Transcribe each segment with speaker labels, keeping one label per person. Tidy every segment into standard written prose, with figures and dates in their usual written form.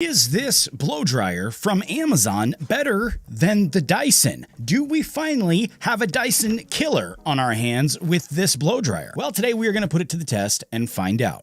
Speaker 1: Is this blow dryer from Amazon better than the Dyson? Do we finally have a Dyson killer on our hands with this blow dryer? Well, today we are going to put it to the test and find out.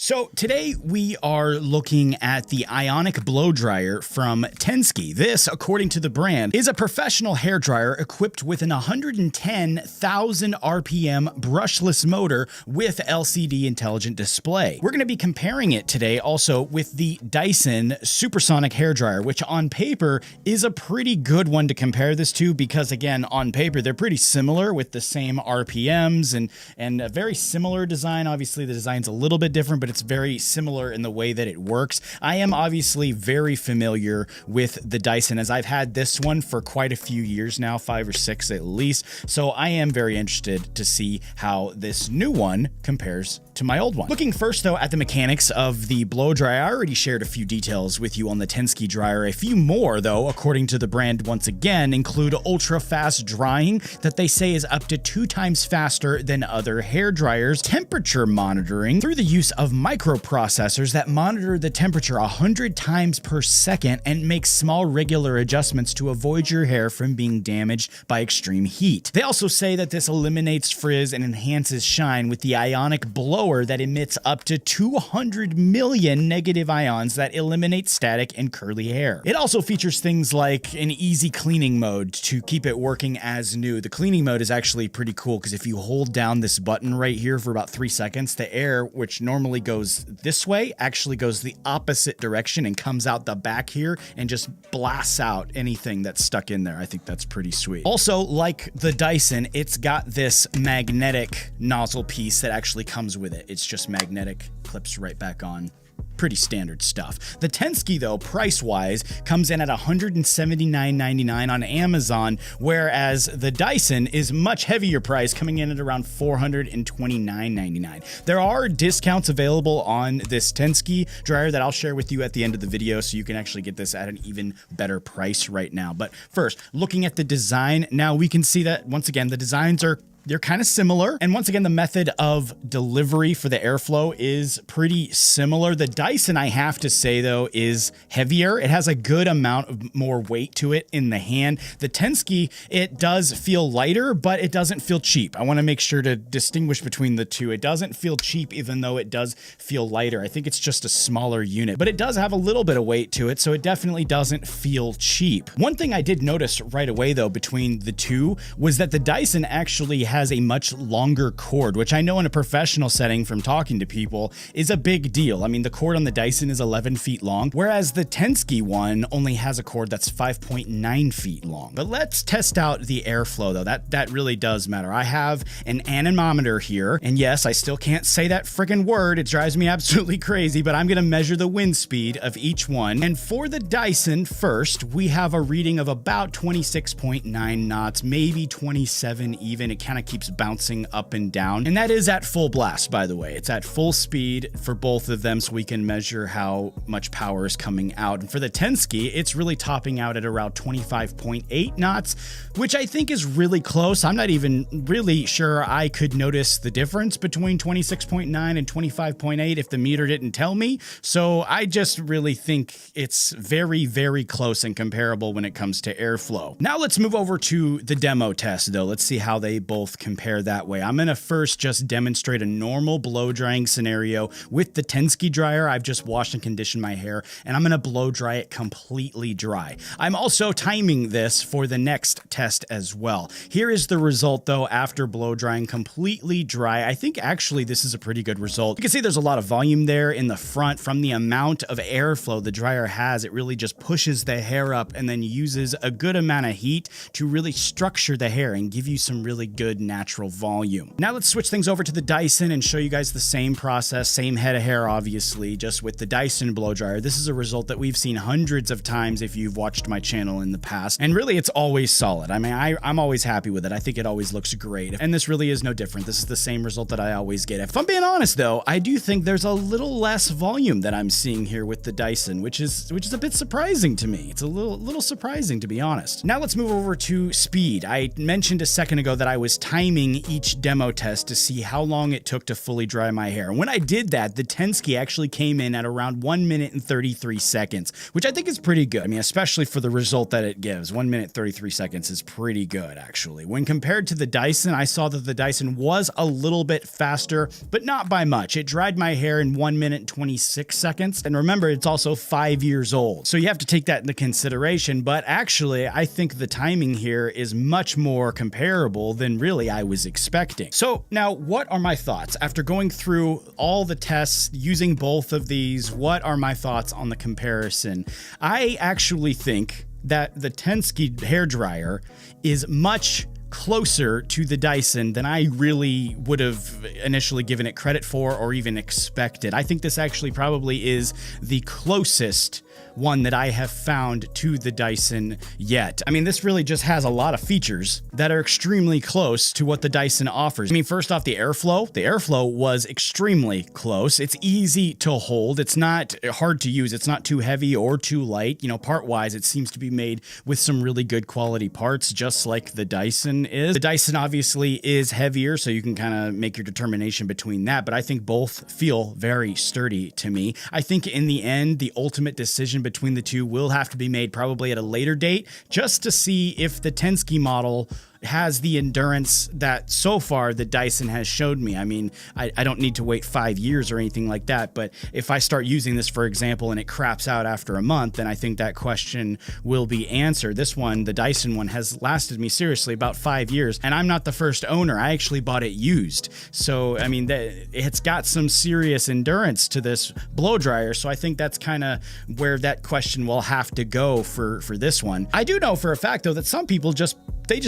Speaker 1: So today we are looking at the Ionic blow dryer from Tensky. This, according to the brand, is a professional hair dryer equipped with an 110,000 RPM brushless motor with LCD intelligent display. We're going to be comparing it today also with the Dyson supersonic hair dryer, which on paper is a pretty good one to compare this to because, again, on paper they're pretty similar with the same RPMs and a very similar design. Obviously the design's a little bit different, but it's very similar in the way that it works. I am obviously very familiar with the Dyson as I've had this one for quite a few years now, 5 or 6 at least. So I am very interested to see how this new one compares to my old one. Looking first though at the mechanics of the blow dryer, I already shared a few details with you on the Tensky dryer. A few more though, according to the brand once again, include ultra fast drying that they say is up to 2 times faster than other hair dryers, temperature monitoring through the use of microprocessors that monitor the temperature 100 times per second and make small regular adjustments to avoid your hair from being damaged by extreme heat. They also say that this eliminates frizz and enhances shine with the Ionic blower that emits up to 200 million negative ions that eliminate static and curly hair. It also features things like an easy cleaning mode to keep it working as new. The cleaning mode is actually pretty cool because if you hold down this button right here for about 3 seconds, the air, which normally goes this way, actually goes the opposite direction and comes out the back here and just blasts out anything that's stuck in there. I think that's pretty sweet. Also, like the Dyson, it's got this magnetic nozzle piece that actually comes with it. It's just magnetic, clips right back on. Pretty standard stuff. The Tensky though, price-wise, comes in at $179.99 on Amazon, whereas the Dyson is much heavier price, coming in at around $429.99. There are discounts available on this Tensky dryer that I'll share with you at the end of the video, so you can actually get this at an even better price right now. But first, looking at the design, now we can see that once again the designs they're kind of similar. And once again, the method of delivery for the airflow is pretty similar. The Dyson, I have to say though, is heavier. It has a good amount of more weight to it in the hand. The Tensky, it does feel lighter, but it doesn't feel cheap. I want to make sure to distinguish between the two. It doesn't feel cheap, even though it does feel lighter. I think it's just a smaller unit, but it does have a little bit of weight to it, so it definitely doesn't feel cheap. One thing I did notice right away though between the two was that the Dyson actually has a much longer cord, which I know in a professional setting from talking to people is a big deal. I mean, the cord on the Dyson is 11 feet long, whereas the Tensky one only has a cord that's 5.9 feet long. But let's test out the airflow though. That really does matter. I have an anemometer here, and yes, I still can't say that friggin' word. It drives me absolutely crazy, but I'm gonna measure the wind speed of each one. And for the Dyson first, we have a reading of about 26.9 knots, maybe 27 even. It kind of keeps bouncing up and down, and that is at full blast, by the way. It's at full speed for both of them, so we can measure how much power is coming out. And for the Tensky, it's really topping out at around 25.8 knots, which I think is really close. I'm not even really sure I could notice the difference between 26.9 and 25.8 if the meter didn't tell me. So I just really think it's very, very close and comparable when it comes to airflow. Now let's move over to the demo test though. Let's see how they both compare that way. I'm gonna first just demonstrate a normal blow drying scenario with the Tensky dryer. I've just washed and conditioned my hair, and I'm gonna blow dry it completely dry. I'm also timing this for the next test as well. Here is the result though after blow drying completely dry. I think actually this is a pretty good result. You can see there's a lot of volume there in the front from the amount of airflow the dryer has. It really just pushes the hair up and then uses a good amount of heat to really structure the hair and give you some really good natural volume. Now let's switch things over to the Dyson and show you guys the same process, same head of hair obviously, just with the Dyson blow dryer. This is a result that we've seen hundreds of times if you've watched my channel in the past, and really it's always solid. I mean, I'm always happy with it. I think it always looks great, and this really is no different. This is the same result that I always get. If I'm being honest though, I do think there's a little less volume that I'm seeing here with the Dyson, which is a bit surprising to me. It's a little surprising, to be honest. Now let's move over to speed. I mentioned a second ago that I was timing each demo test to see how long it took to fully dry my hair. And when I did that, the Tensky actually came in at around 1 minute and 33 seconds, which I think is pretty good. I mean, especially for the result that it gives. 1 minute 33 seconds is pretty good, actually. When compared to the Dyson, I saw that the Dyson was a little bit faster, but not by much. It dried my hair in 1 minute and 26 seconds. And remember, it's also 5 years old. So you have to take that into consideration. But actually, I think the timing here is much more comparable than really I was expecting. So now, what are my thoughts? After going through all the tests, using both of these, what are my thoughts on the comparison? I actually think that the Tensky hairdryer is much closer to the Dyson than I really would have initially given it credit for or even expected. I think this actually probably is the closest one that I have found to the Dyson yet. I mean, this really just has a lot of features that are extremely close to what the Dyson offers. I mean, first off, the airflow was extremely close. It's easy to hold. It's not hard to use. It's not too heavy or too light. You know, part-wise, it seems to be made with some really good quality parts, just like the Dyson is. The Dyson obviously is heavier, so you can kind of make your determination between that, but I think both feel very sturdy to me. I think in the end, the ultimate decision between the two will have to be made probably at a later date, just to see if the Tensky model has the endurance that so far the Dyson has showed me. I mean, I don't need to wait 5 years or anything like that, but if I start using this, for example, and it craps out after a month, then I think that question will be answered. This one, the Dyson one, has lasted me seriously about 5 years, and I'm not the first owner. I actually bought it used. So, I mean, it's got some serious endurance to this blow dryer, so I think that's kind of where that question will have to go for this one. I do know for a fact, though, that some people just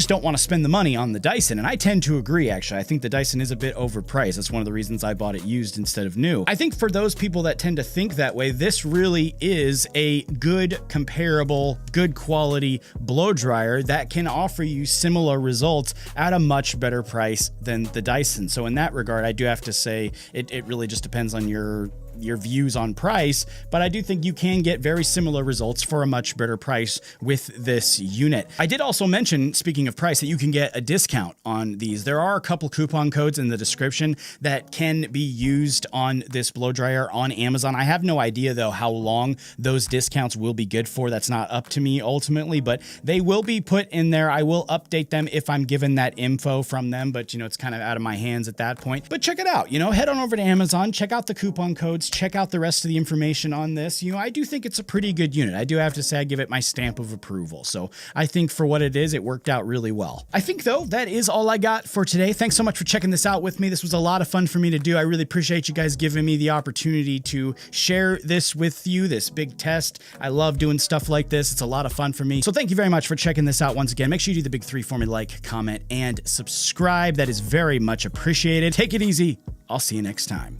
Speaker 1: don't want to spend the money on the Dyson, and I tend to agree, actually. I think the Dyson is a bit overpriced. That's one of the reasons I bought it used instead of new. I think for those people that tend to think that way, this really is a good, comparable, good quality blow dryer that can offer you similar results at a much better price than the Dyson. So in that regard, I do have to say it really just depends on your views on price, but I do think you can get very similar results for a much better price with this unit. I did also mention, speaking of price, that you can get a discount on these. There are a couple coupon codes in the description that can be used on this blow dryer on Amazon. I have no idea though how long those discounts will be good for. That's not up to me ultimately, but they will be put in there. I will update them if I'm given that info from them, but you know, it's kind of out of my hands at that point. But check it out, you know, head on over to Amazon, check out the coupon codes, check out the rest of the information on this. You know, I do think it's a pretty good unit. I do have to say I give it my stamp of approval. So I think for what it is, it worked out really well. I think though, that is all I got for today. Thanks so much for checking this out with me. This was a lot of fun for me to do. I really appreciate you guys giving me the opportunity to share this with you, this big test. I love doing stuff like this. It's a lot of fun for me. So thank you very much for checking this out once again. Make sure you do the big 3 for me: like, comment, and subscribe. That is very much appreciated. Take it easy. I'll see you next time.